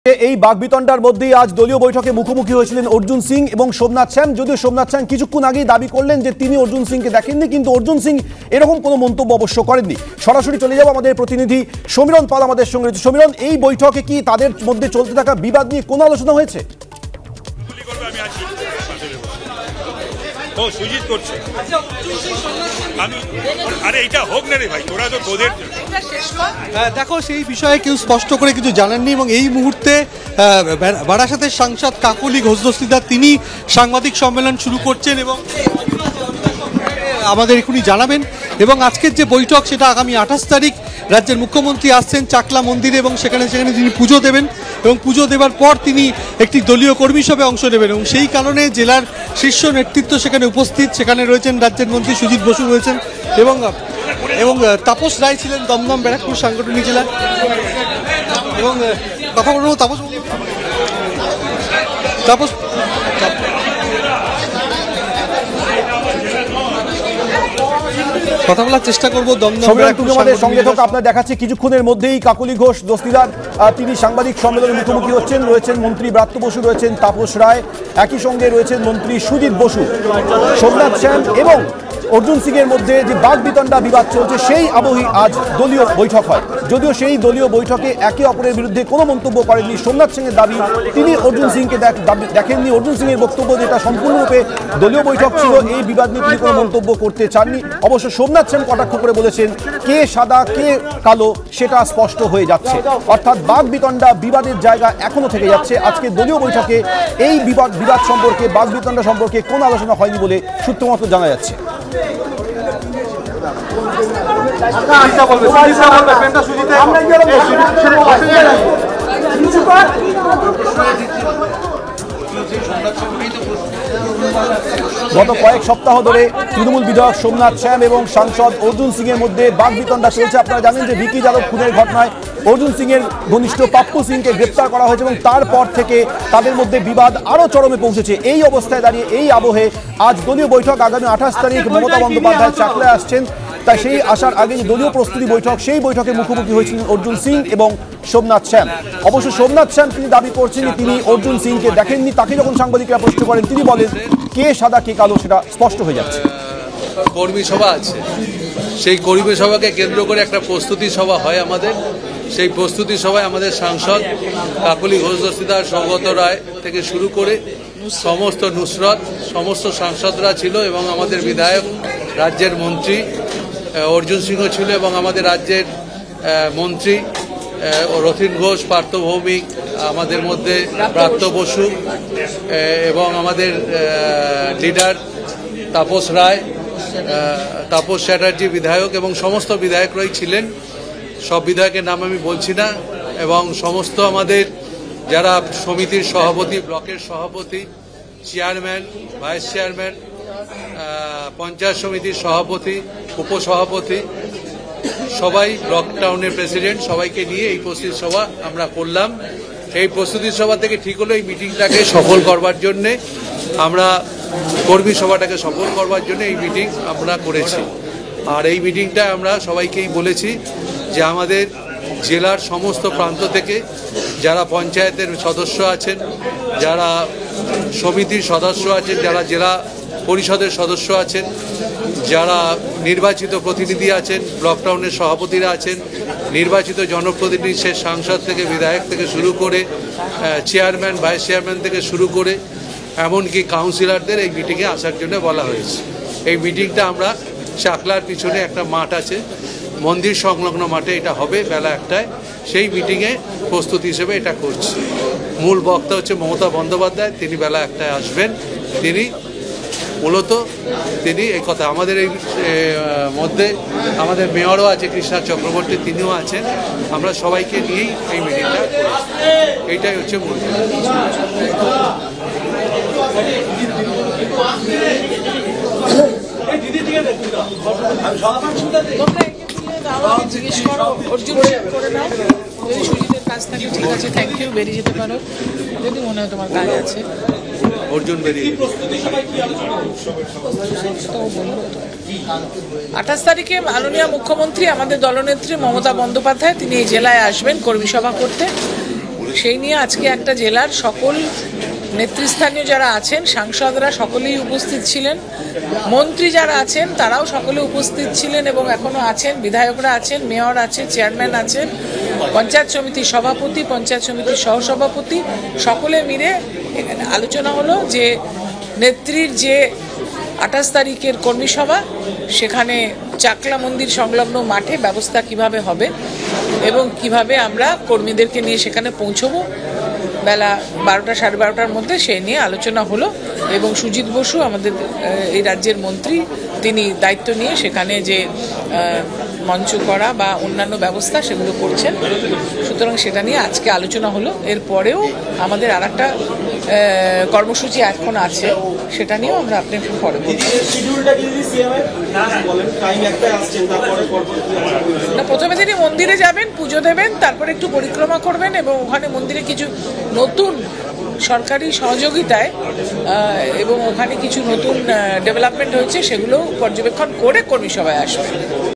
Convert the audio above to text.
এই বাগবিতণ্ডার মধ্যেই আজ দলীয় বৈঠকে মুখোমুখি হয়েছিলেন অর্জুন সিং এবং সোমনাথ শ্যাম। যদিও সোমনাথ শ্যাম কিছুক্ষণ আগেই দাবি করলেন যে তিনি অর্জুন সিংকে দেখেননি, কিন্তু অর্জুন সিং এরকম কোনো মন্তব্য অবশ্য করেননি। সরাসরি চলে যাব আমাদের প্রতিনিধি সমীরণ পাল আমাদের সঙ্গে রয়েছে। সমীরণ, এই বৈঠকে কি তাদের মধ্যে চলতে থাকা বিবাদ নিয়ে কোনো আলোচনা হয়েছে? দেখো, সেই বিষয়ে কেউ স্পষ্ট করে কিছু জানাননি এবং এই মুহূর্তে বারাসাতের সাংসদ কাকলি ঘোষ দস্তিদার তিনি সাংবাদিক সম্মেলন শুরু করছেন এবং আমাদের এখনই জানাবেন। এবং আজকের যে বৈঠক সেটা আগামী 28 তারিখ রাজ্যের মুখ্যমন্ত্রী আসছেন চাকলা মন্দিরে এবং সেখানে তিনি পুজো দেবেন এবং পুজো দেওয়ার পর তিনি একটি দলীয় কর্মী সভায় অংশ নেবেন এবং সেই কারণে জেলার শীর্ষ নেতৃত্ব সেখানে উপস্থিত। সেখানে রয়েছেন রাজ্যের মন্ত্রী সুজিত বসু রয়েছেন এবং তাপস রায় ছিলেন দমদম ব্যারাকপুর সাংগঠনিক জেলার। এবং কথা বলবো তাপস কথা বলার চেষ্টা করবো। আপনার দেখাচ্ছে কিছুক্ষণের মধ্যেই কাকলি ঘোষ দস্তিদার তিনি সাংবাদিক সম্মেলনে মুখোমুখি হচ্ছেন। রয়েছেন মন্ত্রী ব্রাত্য বসু, রয়েছেন তাপস রায়, একই সঙ্গে রয়েছেন মন্ত্রী সুজিত বসু। সোমনাথ শ্যাম এবং অর্জুন সিং এর মধ্যে যে বাগবিতণ্ডা বিবাদ চলছে সেই আবহেই আজ দলীয় বৈঠক হয়। যদিও সেই দলীয় বৈঠকে একে অপরের বিরুদ্ধে কোনো মন্তব্য করেননি। সোমনাথ সিং এর দাবি তিনি অর্জুন সিংকে দেখেননি। অর্জুন সিং এর বক্তব্য যেটা সম্পূর্ণরূপে দলীয় বৈঠক ছিল, এই বিবাদ নিয়ে তিনি কোনো মন্তব্য করতে চাননি। অবশ্য সোমনাথ সিং কটাক্ষ করে বলেছেন কে সাদা কে কালো সেটা স্পষ্ট হয়ে যাচ্ছে, অর্থাৎ বাগবিতণ্ডা বিবাদের জায়গা এখনো থেকে যাচ্ছে। আজকে দলীয় বৈঠকে এই বিবাদ সম্পর্কে বাগবিতণ্ডা সম্পর্কে কোনো আলোচনা হয়নি বলে সূত্রমত জানা যাচ্ছে। গত কয়েক সপ্তাহ ধরে তৃণমূল বিধায়ক সোমনাথ শ্যাম এবং সাংসদ অর্জুন সিং এর মধ্যে বাগবিতণ্ডা চলছে। আপনারা জানেন যে ভিকি যাদব খুনের ঘটনায় অর্জুন সিং এর ঘনিষ্ঠ পাপ্পু সিংকে গ্রেপ্তার করা হয়েছে এবং তারপর থেকে তাদের মধ্যে বিবাদ আরো চরমে পৌঁছেছে। এই অবস্থায় দাঁড়িয়ে এই আবহে আজ দলীয় বৈঠক আগামী 28 তারিখ মমতা বন্দ্যোপাধ্যায় চাকলায় আসছেন। তাই সেই আসার আগে যে দলীয় প্রস্তুতি বৈঠক, সেই বৈঠকে মুখোমুখি হয়েছিলেন অর্জুন সিং এবং সোমনাথ শ্যাম। অবশ্য সোমনাথ শ্যাম তিনি দাবি করছেন যে তিনি অর্জুন সিংকে দেখেননি। তাকে যখন সাংবাদিকরা প্রশ্ন করেন তিনি বলেন কে সাদা কে কালো সেটা স্পষ্ট হয়ে যাচ্ছে। কর্মী সভা আছে, সেই কর্মী সভাকে কেন্দ্র করে একটা প্রস্তুতি সভা হয় আমাদের। সেই প্রস্তুতি সভায় আমাদের সাংসদ কাকলি ঘোষ দস্তিদার, সৌগত রায় থেকে শুরু করে সমস্ত নুসরত সমস্ত সাংসদরা ছিল এবং আমাদের বিধায়ক রাজ্যের মন্ত্রী অর্জুন সিংও ছিল এবং আমাদের রাজ্যের মন্ত্রী রথীন ঘোষ, পার্থ ভৌমিক, আমাদের মধ্যে ব্রাত্য বসু এবং আমাদের লিডার তাপস রায়, তাপস চ্যাটার্জি বিধায়ক এবং সমস্ত বিধায়করাই ছিলেন। সব বিধায়কের নাম আমি বলছি না। এবং সমস্ত আমাদের যারা সমিতির সভাপতি, ব্লকের সভাপতি, চেয়ারম্যান, ভাইস চেয়ারম্যান, পঞ্চায়েত সমিতির সভাপতি, উপসভাপতি, সবাই, ব্লক টাউনের প্রেসিডেন্ট, সবাইকে নিয়ে এই প্রস্তুতি সভা আমরা করলাম। এই প্রস্তুতি সভা থেকে ঠিক হলো এই মিটিংটাকে সফল করবার জন্যে, আমরা কর্মী সভাটাকে সফল করবার জন্য এই মিটিং আমরা করেছি। আর এই মিটিংটা আমরা সবাইকেই বলেছি যে আমাদের জেলার সমস্ত প্রান্ত থেকে যারা পঞ্চায়েতের সদস্য আছেন, যারা সমিতির সদস্য আছেন, যারা জেলা পরিষদের সদস্য আছেন, যারা নির্বাচিত প্রতিনিধি আছেন, ব্লক টাউনের সভাপতিরা আছেন, নির্বাচিত জনপ্রতিনিধি, সে সাংসদ থেকে বিধায়ক থেকে শুরু করে চেয়ারম্যান, ভাইস চেয়ারম্যান থেকে শুরু করে এমনকি কাউন্সিলরদের এই মিটিংয়ে আসার জন্য বলা হয়েছে। এই মিটিংটা আমরা চাকলার পিছনে একটা মাঠ আছে, মন্দির সংলগ্ন মাঠে এটা হবে বেলা 1টায়। সেই মিটিংয়ে প্রস্তুতি হিসেবে এটা করছি। মূল বক্তা হচ্ছে মমতা বন্দ্যোপাধ্যায়, তিনি বেলা 1টায় আসবেন। তিনি মূলত এই কথা আমাদের এই মধ্যে আমাদের মেয়রও আছে কৃষ্ণা চক্রবর্তী, তিনিও আছেন। আমরা সবাইকে নিয়েই এই মিটিংটা করছি। এইটাই হচ্ছে মূল। ঠিক আছে, থ্যাংক ইউ। বেরিয়ে যেতে পারো যদি মনে হয় তোমার কাজ আছে। অর্জুন বেরিয়ে 28 তারিখে মাননীয় মুখ্যমন্ত্রী আমাদের দলনেত্রী মমতা বন্দ্যোপাধ্যায় তিনি এই জেলায় আসবেন কর্মী সভা করতে। সেই নিয়ে আজকে একটা জেলার সকল নেতৃস্থানীয় যারা আছেন, সাংসদরা সকলেই উপস্থিত ছিলেন, মন্ত্রী যারা আছেন তারাও সকলে উপস্থিত ছিলেন এবং এখনো আছেন, বিধায়করা আছেন, মেয়র আছে, চেয়ারম্যান আছেন, পঞ্চায়েত সমিতির সভাপতি, পঞ্চায়েত সমিতির সহসভাপতি, সকলে মিলে আলোচনা হলো যে নেত্রীর যে 28 তারিখের কর্মী সভা, সেখানে চাকলা মন্দির সংলগ্ন মাঠে ব্যবস্থা কিভাবে হবে এবং কিভাবে আমরা কর্মীদেরকে নিয়ে সেখানে পৌঁছবো বেলা 12টা সাড়ে 12টার মধ্যে, সেই নিয়ে আলোচনা হলো। এবং সুজিত বসু আমাদের এই রাজ্যের মন্ত্রী, তিনি দায়িত্ব নিয়ে সেখানে যে মঞ্চ করা বা অন্যান্য ব্যবস্থা সেগুলো করছেন। সুতরাং সেটা নিয়ে আজকে আলোচনা হলো। এরপরেও আমাদের আর একটা কর্মসূচি এখন আছে, সেটা নিয়েও আমরা আপনাকে পরে বলবো। না, প্রথমে তিনি মন্দিরে যাবেন, পুজো দেবেন, তারপরে একটু পরিক্রমা করবেন এবং ওখানে মন্দিরে কিছু নতুন সরকারি সহযোগিতায় এবং ওখানে কিছু নতুন ডেভেলপমেন্ট হয়েছে সেগুলো পর্যবেক্ষণ করে কর্মী সভায় আসবেন।